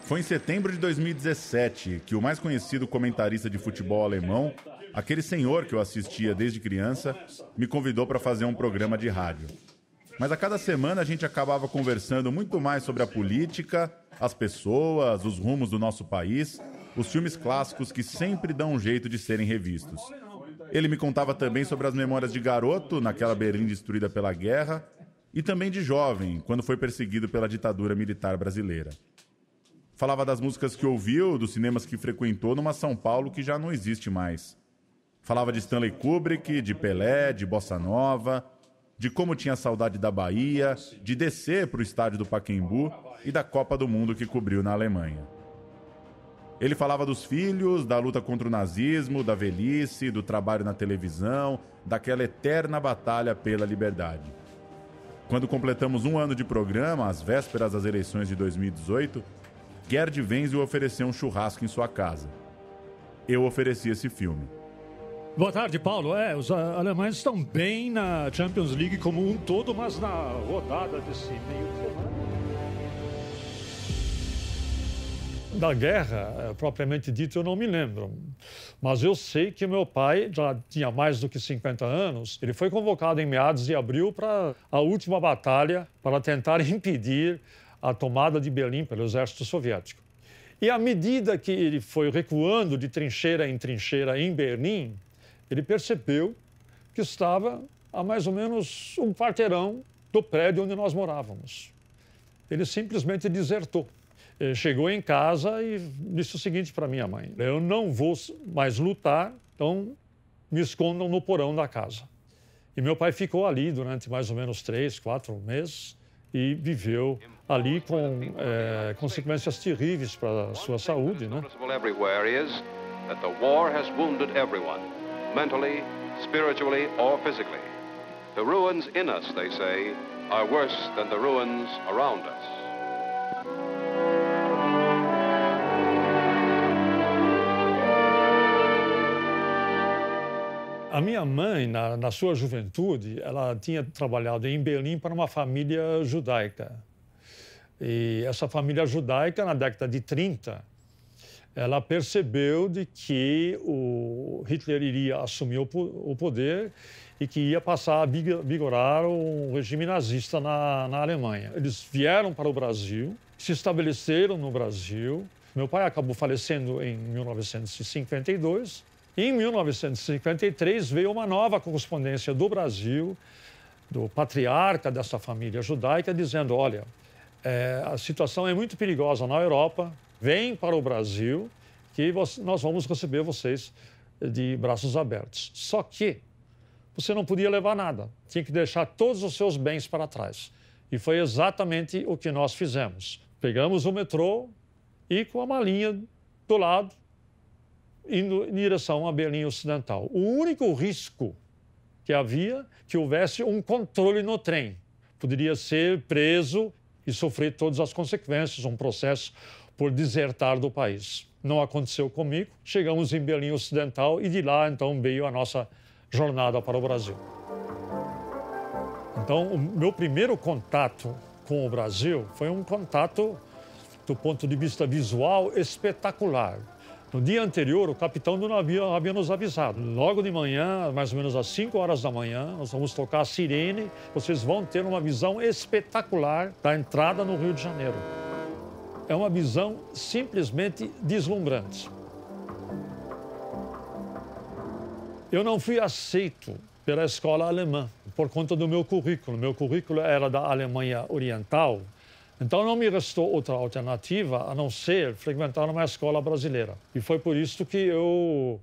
Foi em setembro de 2017 que o mais conhecido comentarista de futebol alemão, aquele senhor que eu assistia desde criança, me convidou para fazer um programa de rádio. Mas a cada semana a gente acabava conversando muito mais sobre a política, as pessoas, os rumos do nosso país, os filmes clássicos que sempre dão um jeito de serem revistos. Ele me contava também sobre as memórias de garoto, naquela Berlim destruída pela guerra, e também de jovem, quando foi perseguido pela ditadura militar brasileira. Falava das músicas que ouviu, dos cinemas que frequentou numa São Paulo que já não existe mais. Falava de Stanley Kubrick, de Pelé, de Bossa Nova, de como tinha saudade da Bahia, de descer para o estádio do Pacaembu e da Copa do Mundo que cobriu na Alemanha. Ele falava dos filhos, da luta contra o nazismo, da velhice, do trabalho na televisão, daquela eterna batalha pela liberdade. Quando completamos 1 ano de programa, às vésperas das eleições de 2018, Gerd Wenzel ofereceu um churrasco em sua casa. Eu ofereci esse filme. Boa tarde, Paulo. Os alemães estão bem na Champions League como um todo, mas na rodada desse meio de semana... Da guerra, propriamente dito, eu não me lembro. Mas eu sei que meu pai já tinha mais do que 50 anos. Ele foi convocado em meados de abril para a última batalha para tentar impedir a tomada de Berlim pelo exército soviético. E à medida que ele foi recuando de trincheira em trincheira em Berlim, ele percebeu que estava a mais ou menos um quarteirão do prédio onde nós morávamos. Ele simplesmente desertou. Ele chegou em casa e disse o seguinte para minha mãe: eu não vou mais lutar, então me escondam no porão da casa. E meu pai ficou ali durante mais ou menos 3, 4 meses e viveu ali com consequências terríveis para a sua saúde, né? Mentally, spiritually or physically. The ruins in us, they say, are worse than the ruins around us. A minha mãe, na sua juventude, ela tinha trabalhado em Berlim para uma família judaica. E essa família judaica, na década de 30, ela percebeu de que o Hitler iria assumir o poder e que ia passar a vigorar um regime nazista na Alemanha. Eles vieram para o Brasil, se estabeleceram no Brasil. Meu pai acabou falecendo em 1952. E em 1953 veio uma nova correspondência do Brasil, do patriarca dessa família judaica, dizendo: olha, a situação é muito perigosa na Europa, vem para o Brasil, que nós vamos receber vocês de braços abertos. Só que você não podia levar nada, tinha que deixar todos os seus bens para trás. E foi exatamente o que nós fizemos. Pegamos o metrô e com a malinha do lado, indo em direção a Berlim Ocidental. O único risco que havia que houvesse um controle no trem. Poderia ser preso e sofrer todas as consequências, um processo por desertar do país. Não aconteceu comigo. Chegamos em Berlim Ocidental e de lá, então, veio a nossa jornada para o Brasil. Então, o meu primeiro contato com o Brasil foi um contato, do ponto de vista visual, espetacular. No dia anterior, o capitão do navio havia nos avisado. Logo de manhã, mais ou menos às 5 horas da manhã, nós vamos tocar a sirene. Vocês vão ter uma visão espetacular da entrada no Rio de Janeiro. É uma visão simplesmente deslumbrante. Eu não fui aceito pela escola alemã por conta do meu currículo. Meu currículo era da Alemanha Oriental. Então, não me restou outra alternativa a não ser frequentar uma escola brasileira. E foi por isso que eu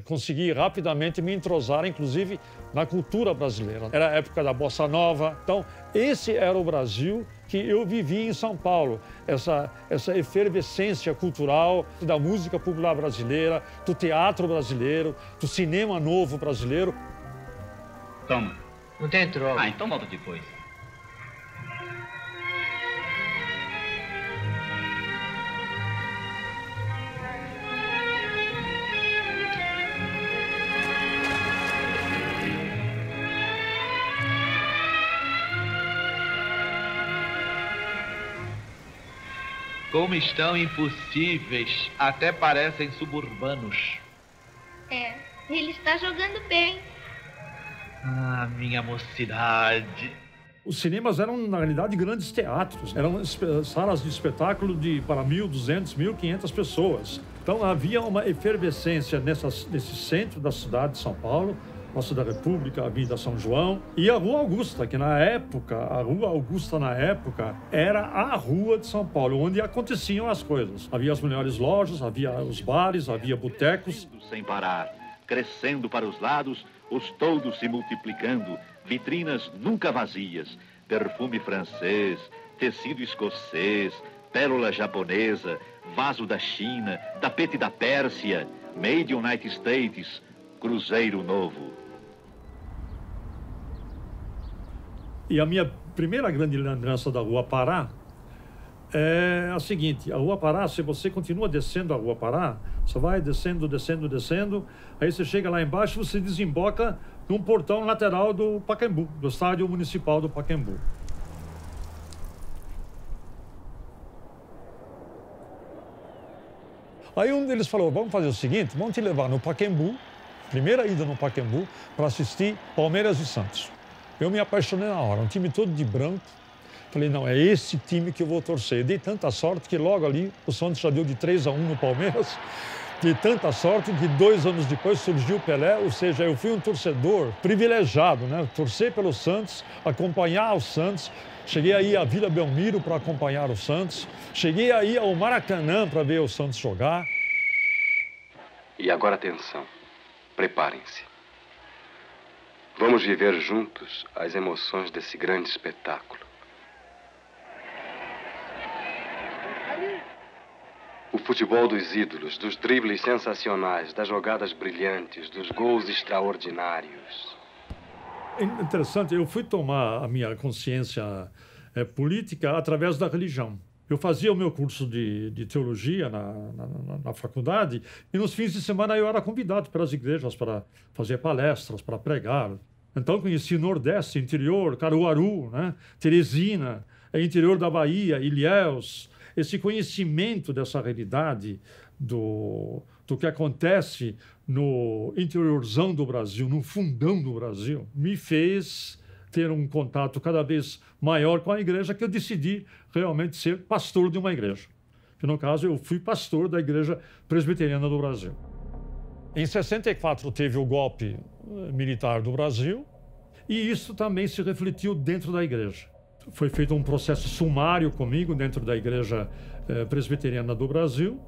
consegui rapidamente me entrosar, inclusive, na cultura brasileira. Era a época da Bossa Nova. Então, esse era o Brasil que eu vivi em São Paulo. Essa efervescência cultural da música popular brasileira, do teatro brasileiro, do cinema novo brasileiro. Toma. Não tem troca. Então volta depois. Como estão impossíveis, até parecem suburbanos. É, ele está jogando bem. Ah, minha mocidade. Os cinemas eram, na realidade, grandes teatros. Eram salas de espetáculo para 1.200, 1.500 pessoas. Então, havia uma efervescência nesse centro da cidade de São Paulo, Praça da República, a Avenida São João, e a Rua Augusta, que a Rua Augusta, na época, era a rua de São Paulo, onde aconteciam as coisas. Havia as melhores lojas, havia os bares, havia botecos. Sem parar, crescendo para os lados, os toldos se multiplicando, vitrinas nunca vazias, perfume francês, tecido escocês, pérola japonesa, vaso da China, tapete da Pérsia, made United States, cruzeiro novo. E a minha primeira grande lembrança da Rua Pará é a seguinte: a Rua Pará, se você continua descendo a Rua Pará, você vai descendo, descendo, descendo, aí você chega lá embaixo, você desemboca num portão lateral do Pacaembu, do Estádio Municipal do Pacaembu. Aí um deles falou: vamos fazer o seguinte, vamos te levar no Pacaembu, primeira ida no Pacaembu, para assistir Palmeiras e Santos. Eu me apaixonei na hora, um time todo de branco. Falei, não, é esse time que eu vou torcer. Dei tanta sorte que logo ali o Santos já deu de 3-1 no Palmeiras. Dei tanta sorte que 2 anos depois surgiu o Pelé, ou seja, eu fui um torcedor privilegiado, né? Torcer pelo Santos, acompanhar o Santos. Cheguei aí à Vila Belmiro para acompanhar o Santos. Cheguei aí ao Maracanã para ver o Santos jogar. E agora atenção, preparem-se. Vamos viver juntos as emoções desse grande espetáculo. O futebol dos ídolos, dos dribles sensacionais, das jogadas brilhantes, dos gols extraordinários. É interessante, eu fui tomar a minha consciência política através da religião. Eu fazia o meu curso de teologia na faculdade e nos fins de semana eu era convidado pelas igrejas para fazer palestras, para pregar. Então conheci o Nordeste, interior, Caruaru, né? Teresina, interior da Bahia, Ilhéus. Esse conhecimento dessa realidade do que acontece no interiorzão do Brasil, no fundão do Brasil, me fez ter um contato cada vez maior com a igreja, que eu decidi realmente ser pastor de uma igreja. Que, no caso, eu fui pastor da Igreja Presbiteriana do Brasil. Em 64 teve o golpe militar do Brasil e isso também se refletiu dentro da igreja. Foi feito um processo sumário comigo dentro da Igreja Presbiteriana do Brasil.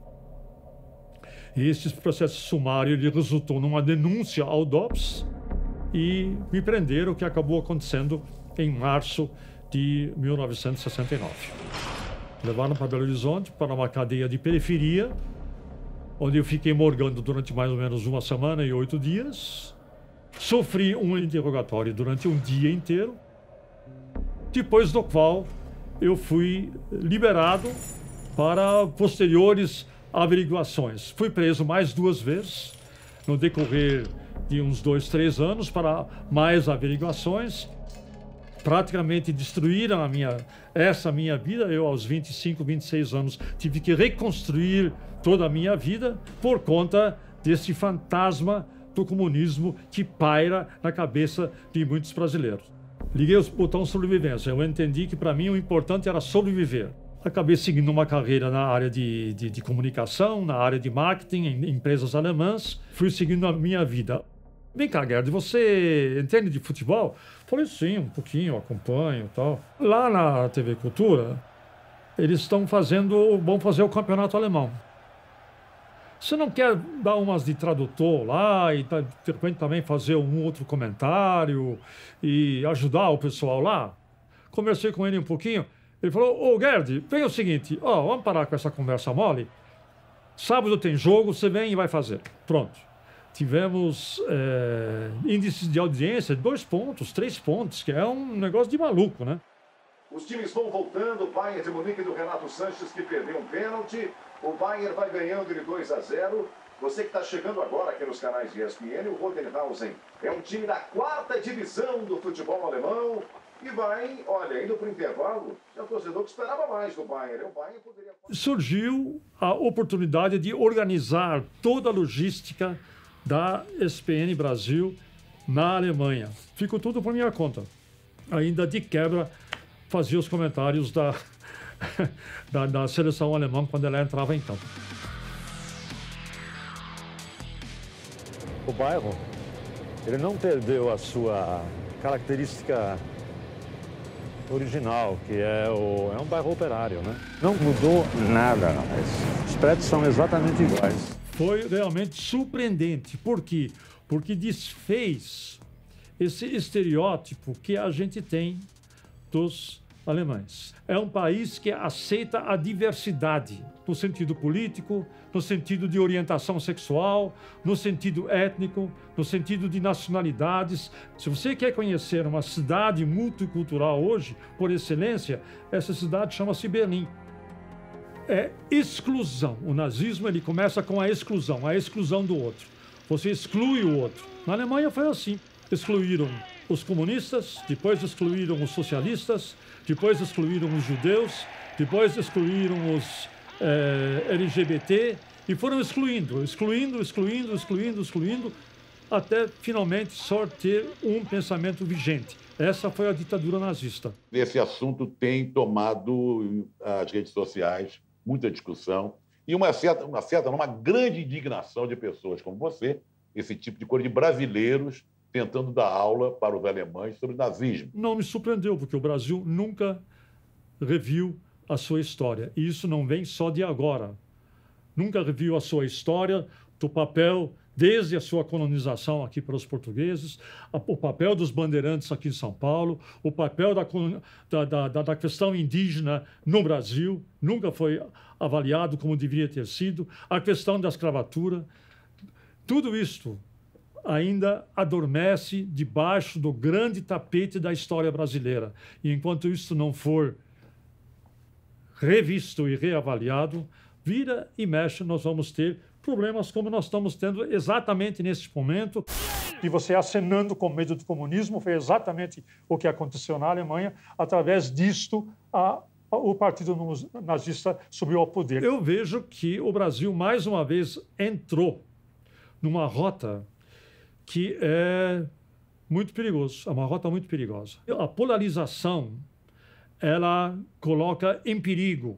E esse processo sumário ele resultou numa denúncia ao DOPS e me prenderam, o que acabou acontecendo em março de 1969. Levaram para Belo Horizonte, para uma cadeia de periferia, onde eu fiquei morgando durante mais ou menos 1 semana e 8 dias. Sofri um interrogatório durante um dia inteiro, depois do qual eu fui liberado para posteriores averiguações. Fui preso mais 2 vezes, no decorrer de uns 2, 3 anos, para mais averiguações. Praticamente destruíram essa minha vida. Eu, aos 25, 26 anos, tive que reconstruir toda a minha vida por conta desse fantasma do comunismo que paira na cabeça de muitos brasileiros. Liguei o botão sobrevivência. Eu entendi que, para mim, o importante era sobreviver. Acabei seguindo uma carreira na área de comunicação, na área de marketing, em empresas alemãs. Fui seguindo a minha vida. Vem cá, Gerd, você entende de futebol? Falei, sim, um pouquinho, acompanho e tal. Lá na TV Cultura, eles vão fazer o campeonato alemão. Você não quer dar umas de tradutor lá e, de repente, também fazer um outro comentário e ajudar o pessoal lá? Conversei com ele um pouquinho. Ele falou, Gerd, vem o seguinte, vamos parar com essa conversa mole. Sábado tem jogo, você vem e vai fazer. Pronto. Tivemos índices de audiência de 2 pontos, 3 pontos, que é um negócio de maluco, né? Os times vão voltando, o Bayern de Munique do Renato Sanches, que perdeu um pênalti. O Bayern vai ganhando de 2-0. Você que está chegando agora aqui nos canais de ESPN, o Rodenhausen é um time da 4ª divisão do futebol alemão. E vai, olha, indo para o intervalo, é um torcedor que esperava mais do Bayern. O Bayern poderia... Surgiu a oportunidade de organizar toda a logística da ESPN Brasil na Alemanha. Ficou tudo por minha conta. Ainda de quebra, fazia os comentários da seleção alemã quando ela entrava em campo. O bairro, ele não perdeu a sua característica original, que é um bairro operário, né? Não mudou nada, os prédios são exatamente iguais. Foi realmente surpreendente. Por quê? Porque desfez esse estereótipo que a gente tem dos alemães. É um país que aceita a diversidade, no sentido político, no sentido de orientação sexual, no sentido étnico, no sentido de nacionalidades. Se você quer conhecer uma cidade multicultural hoje, por excelência, essa cidade chama-se Berlim. É exclusão. O nazismo ele começa com a exclusão do outro. Você exclui o outro. Na Alemanha foi assim. Excluíram os comunistas, depois excluíram os socialistas, depois excluíram os judeus, depois excluíram os LGBT e foram excluindo, até finalmente só ter um pensamento vigente. Essa foi a ditadura nazista. Esse assunto tem tomado as redes sociais muita discussão e uma grande indignação de pessoas como você, esse tipo de coisa de brasileiros tentando dar aula para os alemães sobre nazismo. Não me surpreendeu, porque o Brasil nunca reviu a sua história. E isso não vem só de agora. Nunca reviu a sua história, do papel, desde a sua colonização aqui para os portugueses, o papel dos bandeirantes aqui em São Paulo, o papel da questão indígena no Brasil, nunca foi avaliado como deveria ter sido, a questão da escravatura. Tudo isto ainda adormece debaixo do grande tapete da história brasileira. E enquanto isso não for revisto e reavaliado, vira e mexe, nós vamos ter problemas como nós estamos tendo exatamente neste momento. E você acenando com medo do comunismo, foi exatamente o que aconteceu na Alemanha. Através disto, o partido nazista subiu ao poder. Eu vejo que o Brasil, mais uma vez, entrou numa rota que é muito perigosa, é uma rota muito perigosa. A polarização, ela coloca em perigo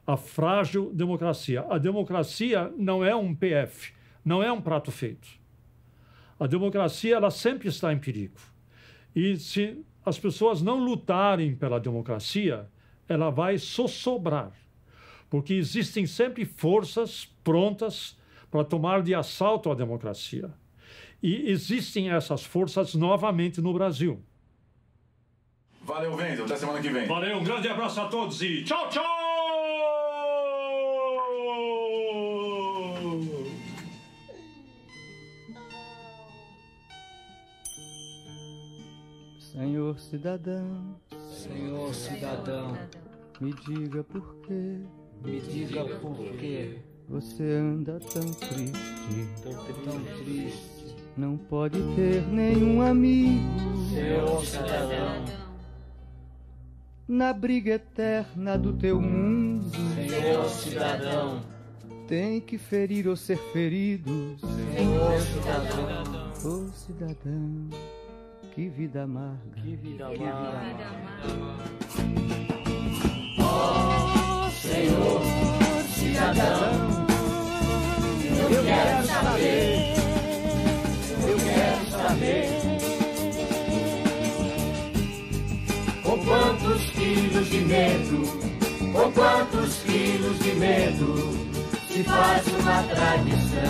a frágil democracia. A democracia não é um PF, não é um prato feito. A democracia, ela sempre está em perigo. E se as pessoas não lutarem pela democracia, ela vai sossobrar. Porque existem sempre forças prontas para tomar de assalto a democracia. E existem essas forças novamente no Brasil. Valeu, Wendel. Até semana que vem. Valeu, um grande abraço a todos e tchau, tchau! Senhor cidadão, me diga por quê, você anda tão triste, não pode ter nenhum amigo, Senhor cidadão, na briga eterna do teu mundo, Senhor cidadão, tem que ferir ou ser ferido, Senhor cidadão, ô cidadão, que vida amarga, Oh, Senhor cidadão, eu quero saber, com quantos quilos de medo, se faz uma tradição.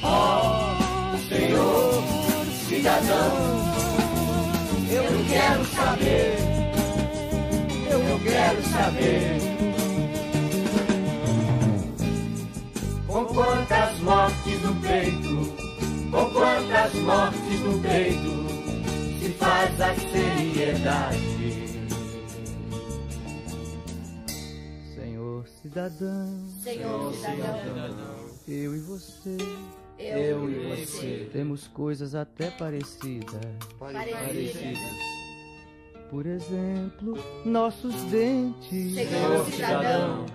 Oh, Senhor cidadão, eu quero saber, com quantas mortes no peito, se faz a seriedade. Senhor cidadão, eu e você eu e você. Temos coisas até parecidas. Por exemplo, nossos dentes. Senhor cidadão,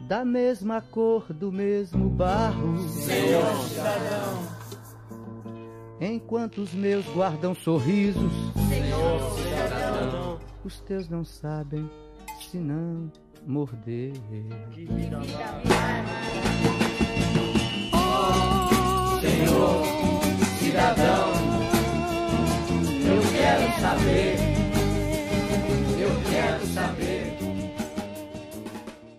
da mesma cor, do mesmo barro. senhor cidadão, Enquanto os meus guardam sorrisos, senhor cidadão, os teus não sabem se não morder. senhor cidadão, eu quero saber